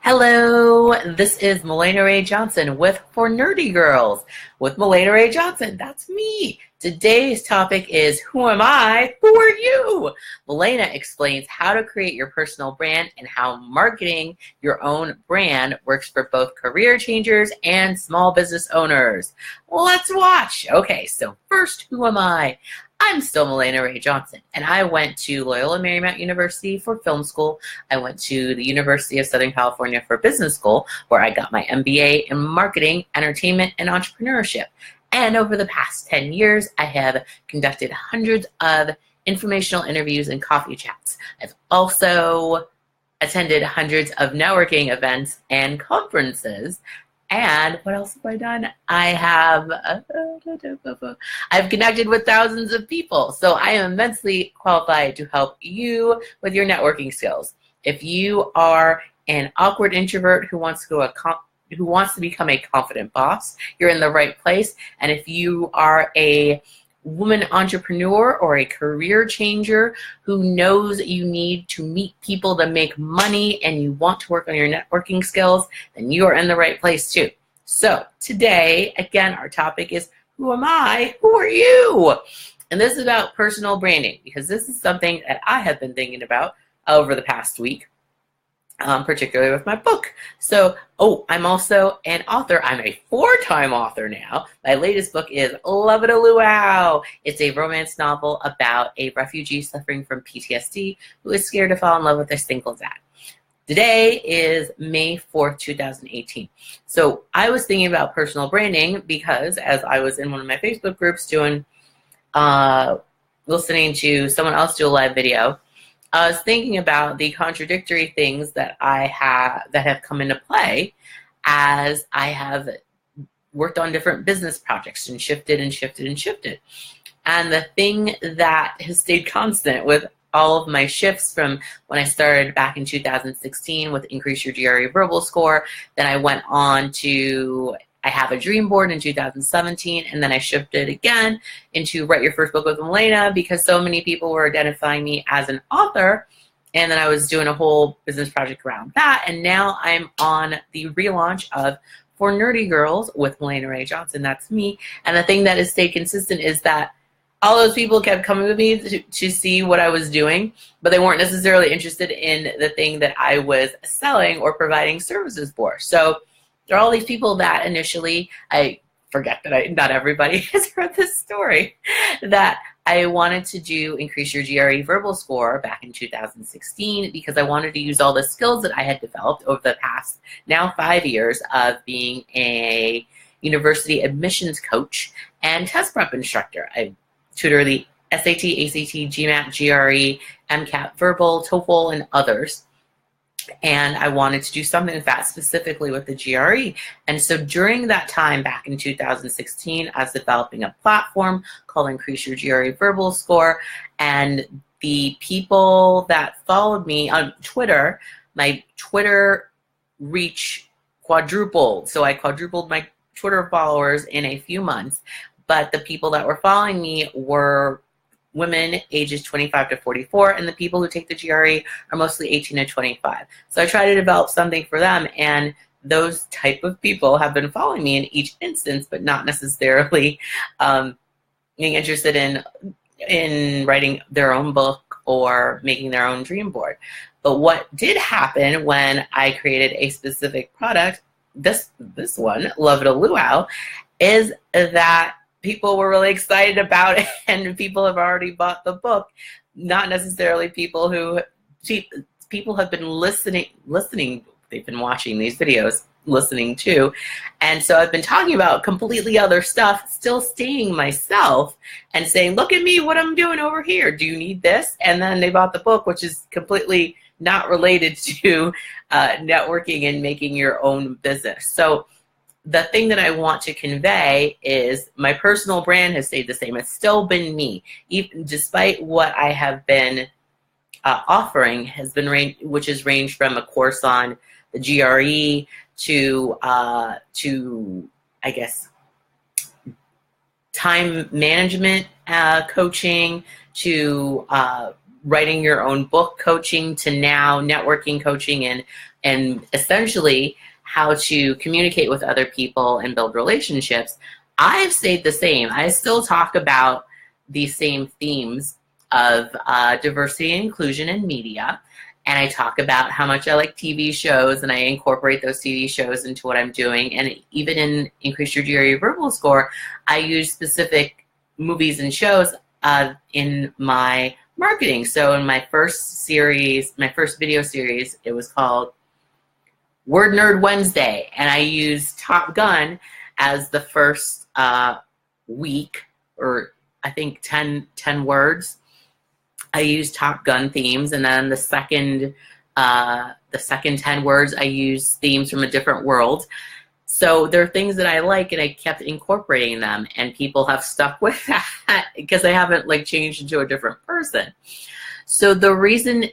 Hello, this is Mahlena Ray Johnson with For Nerdy Girls with Mahlena Ray Johnson. That's me. Today's topic is Who am I? Who are you? Mahlena explains how to create your personal brand and how marketing your own brand works for both career changers and small business owners. Let's watch. Okay, so first, who am I? I'm still Mahlena Ray Johnson, and I went to Loyola Marymount University for film school. I went to the University of Southern California for business school, where I got my MBA in marketing, entertainment, and entrepreneurship. And over the past 10 years, I have conducted hundreds of informational interviews and coffee chats. I've also attended hundreds of networking events and conferences. And what else have I done? I've connected with thousands of people. So I am immensely qualified to help you with your networking skills. If you are an awkward introvert who wants to become a confident boss, you're in the right place. And if you are a woman entrepreneur or a career changer who knows you need to meet people to make money and you want to work on your networking skills, then you are in the right place too. So today, again, our topic is who am I? Who are you? And this is about personal branding, because this is something that I have been thinking about over the past week. Particularly with my book. So, I'm also an author. I'm a 4-time author now. My latest book is Love It a Luau. It's a romance novel about a refugee suffering from PTSD who is scared to fall in love with a single dad. Today is May 4th, 2018. So I was thinking about personal branding because as I was in one of my Facebook groups listening to someone else do a live video, I was thinking about the contradictory things that have come into play as I have worked on different business projects and shifted and shifted and shifted. And the thing that has stayed constant with all of my shifts from when I started back in 2016 with Increase Your GRE Verbal Score, then I went on to I Have a Dream Board in 2017, and then I shifted again into Write Your First Book with Mahlena because so many people were identifying me as an author, and then I was doing a whole business project around that, and now I'm on the relaunch of For Nerdy Girls with Mahlena Ray Johnson. That's me, and the thing that has stayed consistent is that all those people kept coming with me to see what I was doing, but they weren't necessarily interested in the thing that I was selling or providing services for. So there are all these people that initially, I forget that not everybody has heard this story, that I wanted to do Increase Your GRE Verbal Score back in 2016 because I wanted to use all the skills that I had developed over the past now 5 years of being a university admissions coach and test prep instructor. I tutor the SAT, ACT, GMAT, GRE, MCAT, Verbal, TOEFL, and others. And I wanted to do something with that specifically with the GRE. And so during that time back in 2016, I was developing a platform called Increase Your GRE Verbal Score. And the people that followed me on Twitter, my Twitter reach quadrupled. So I quadrupled my Twitter followers in a few months. But the people that were following me were women ages 25 to 44, and the people who take the GRE are mostly 18 to 25. So I try to develop something for them, and those type of people have been following me in each instance, but not necessarily being interested in writing their own book or making their own dream board. But what did happen when I created a specific product, this one, Love It a Luau, is that people were really excited about it, and people have already bought the book. Not necessarily people have been listening. They've been watching these videos, listening too. And so I've been talking about completely other stuff, still staying myself and saying, look at me, what I'm doing over here. Do you need this? And then they bought the book, which is completely not related to networking and making your own business. So the thing that I want to convey is my personal brand has stayed the same. It's still been me, even despite what I have been offering which has ranged from a course on the GRE to I guess time management coaching to writing your own book coaching to now networking coaching and essentially how to communicate with other people and build relationships, I've stayed the same. I still talk about the same themes of diversity and inclusion in media. And I talk about how much I like TV shows, and I incorporate those TV shows into what I'm doing. And even in Increase Your GRE Verbal Score, I use specific movies and shows in my marketing. So in my first series, my first video series, it was called Word Nerd Wednesday. And I used Top Gun as the first week, or I think 10 words. I used Top Gun themes, and then the second 10 words, I used themes from a different world. So there are things that I like, and I kept incorporating them, and people have stuck with that because I haven't like changed into a different person. So the reason,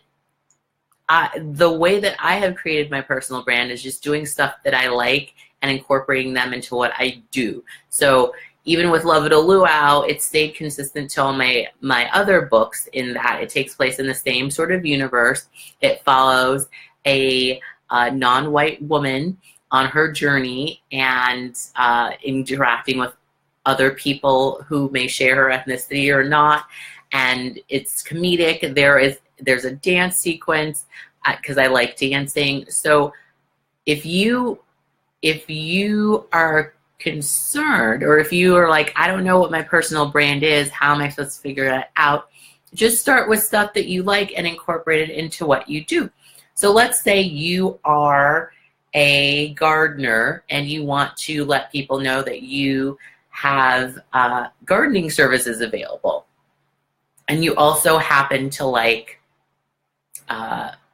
the way that I have created my personal brand is just doing stuff that I like and incorporating them into what I do. So even with Love It a Luau, it stayed consistent to all my other books in that it takes place in the same sort of universe. It follows a non-white woman on her journey and interacting with other people who may share her ethnicity or not. And it's comedic. There's a dance sequence because I like dancing. So if you are concerned, or if you are like, I don't know what my personal brand is, how am I supposed to figure that out? Just start with stuff that you like and incorporate it into what you do. So let's say you are a gardener and you want to let people know that you have gardening services available. And you also happen to like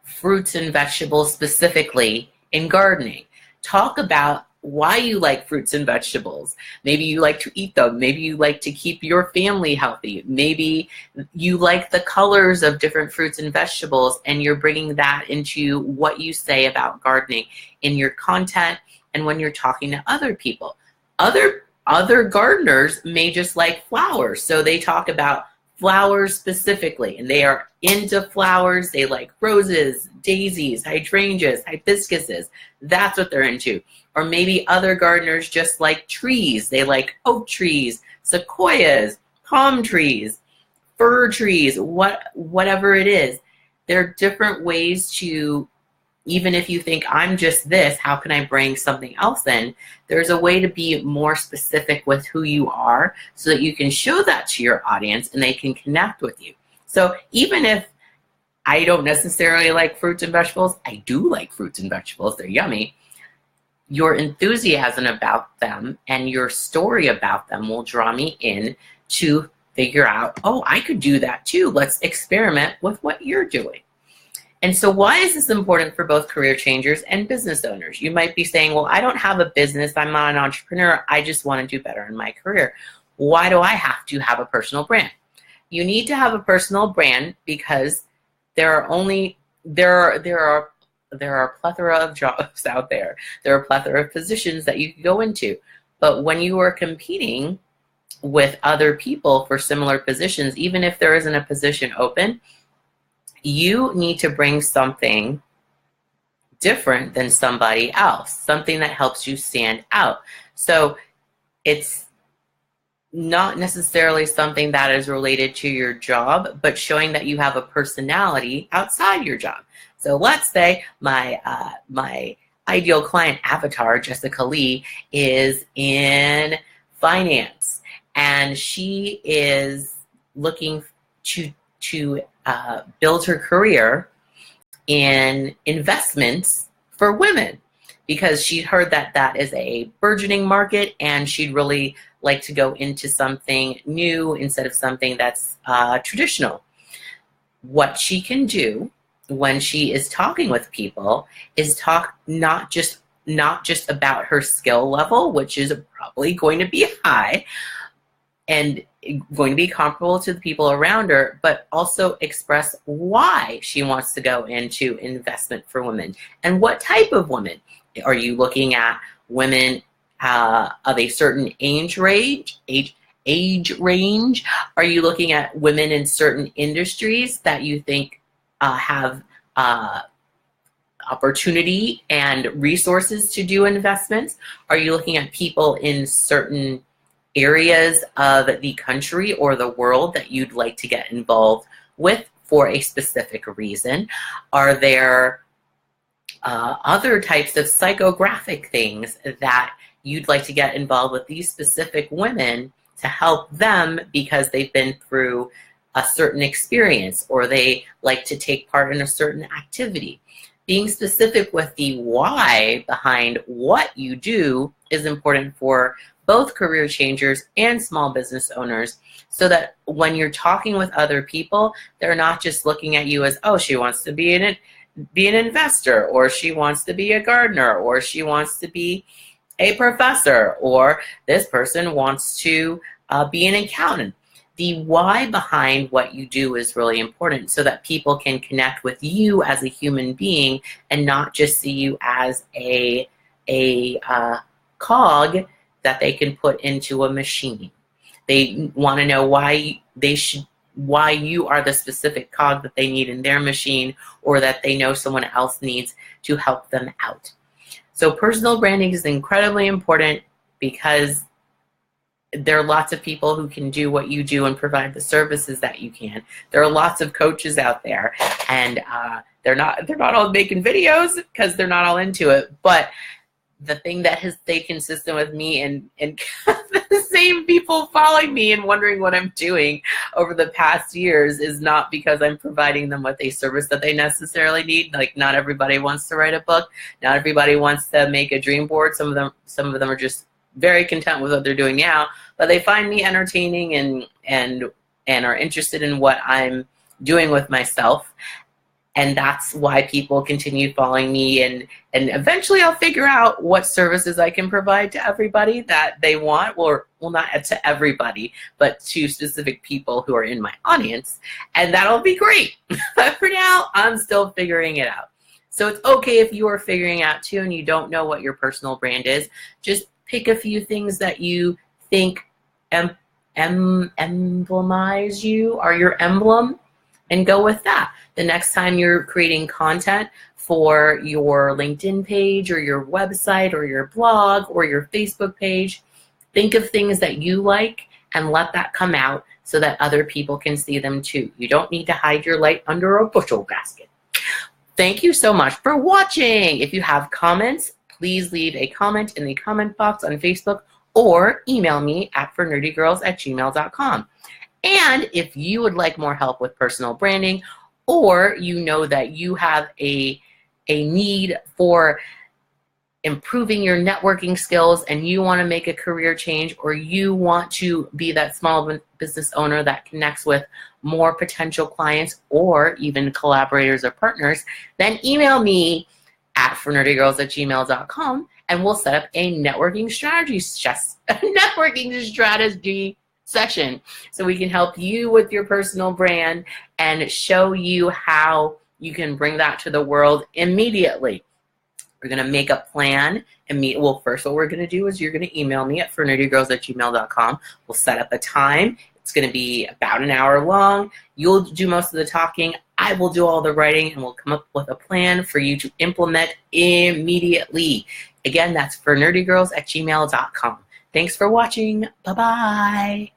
fruits and vegetables specifically in gardening. Talk about why you like fruits and vegetables. Maybe you like to eat them. Maybe you like to keep your family healthy. Maybe you like the colors of different fruits and vegetables, and you're bringing that into what you say about gardening in your content and when you're talking to other people. Other gardeners may just like flowers, so they talk about flowers specifically, and they are into flowers. They like roses, daisies, hydrangeas, hibiscuses. That's what they're into. Or maybe other gardeners just like trees. They like oak trees, sequoias, palm trees, fir trees, whatever it is. There are different ways to, even if you think I'm just this, how can I bring something else in? There's a way to be more specific with who you are so that you can show that to your audience and they can connect with you. So even if I don't necessarily like fruits and vegetables, I do like fruits and vegetables. They're yummy. Your enthusiasm about them and your story about them will draw me in to figure out, oh, I could do that too. Let's experiment with what you're doing. And so why is this important for both career changers and business owners? You might be saying, well, I don't have a business. I'm not an entrepreneur. I just want to do better in my career. Why do I have to have a personal brand? You need to have a personal brand because there are a plethora of jobs out there. There are a plethora of positions that you can go into. But when you are competing with other people for similar positions, even if there isn't a position open, you need to bring something different than somebody else, something that helps you stand out. So it's not necessarily something that is related to your job, but showing that you have a personality outside your job. So let's say my ideal client avatar, Jessica Lee, is in finance, and she is looking to build her career in investments for women because she heard that that is a burgeoning market, and she'd really like to go into something new instead of something that's traditional. What she can do when she is talking with people is talk not just about her skill level, which is probably going to be high and going to be comparable to the people around her, but also express why she wants to go into investment for women and what type of women. Are you looking at women of a certain age range, age range? Are you looking at women in certain industries that you think have opportunity and resources to do investments? Are you looking at people in certain areas of the country or the world that you'd like to get involved with for a specific reason? Are there other types of psychographic things that you'd like to get involved with these specific women to help them because they've been through a certain experience or they like to take part in a certain activity? Being specific with the why behind what you do is important for both career changers and small business owners, so that when you're talking with other people, they're not just looking at you as, oh, she wants to be an investor, or she wants to be a gardener, or she wants to be a professor, or this person wants to be an accountant. The why behind what you do is really important so that people can connect with you as a human being and not just see you as a cog that they can put into a machine. They want to know why you are the specific cog that they need in their machine, or that they know someone else needs to help them out. So personal branding is incredibly important because there are lots of people who can do what you do and provide the services that you can. There are lots of coaches out there, and they're not all making videos because they're not all into it. But the thing that has stayed consistent with me and the same people following me and wondering what I'm doing over the past years is not because I'm providing them with a service that they necessarily need. Like, not everybody wants to write a book. Not everybody wants to make a dream board. Some of them are just very content with what they're doing now, but they find me entertaining and are interested in what I'm doing with myself. And that's why people continue following me, and eventually I'll figure out what services I can provide to everybody that they want, or well, not to everybody, but to specific people who are in my audience, and that'll be great. But for now, I'm still figuring it out. So it's okay if you are figuring out too and you don't know what your personal brand is. Just pick a few things that you think emblemize you, are your emblem, and go with that. The next time you're creating content for your LinkedIn page or your website or your blog or your Facebook page, think of things that you like and let that come out so that other people can see them too. You don't need to hide your light under a bushel basket. Thank you so much for watching. If you have comments, please leave a comment in the comment box on Facebook or email me at fornerdygirls@gmail.com. And if you would like more help with personal branding, or you know that you have a need for improving your networking skills and you want to make a career change, or you want to be that small business owner that connects with more potential clients or even collaborators or partners, then email me at fornerdygirls@gmail.com and we'll set up a networking strategy session so we can help you with your personal brand and show you how you can bring that to the world immediately. We're going to make a plan. Well, first what we're going to do is you're going to email me at fornerdygirls@gmail.com. We'll set up a time. It's going to be about an hour long. You'll do most of the talking. I will do all the writing, and we'll come up with a plan for you to implement immediately. Again, that's fornerdygirls@gmail.com. Thanks for watching. Bye-bye.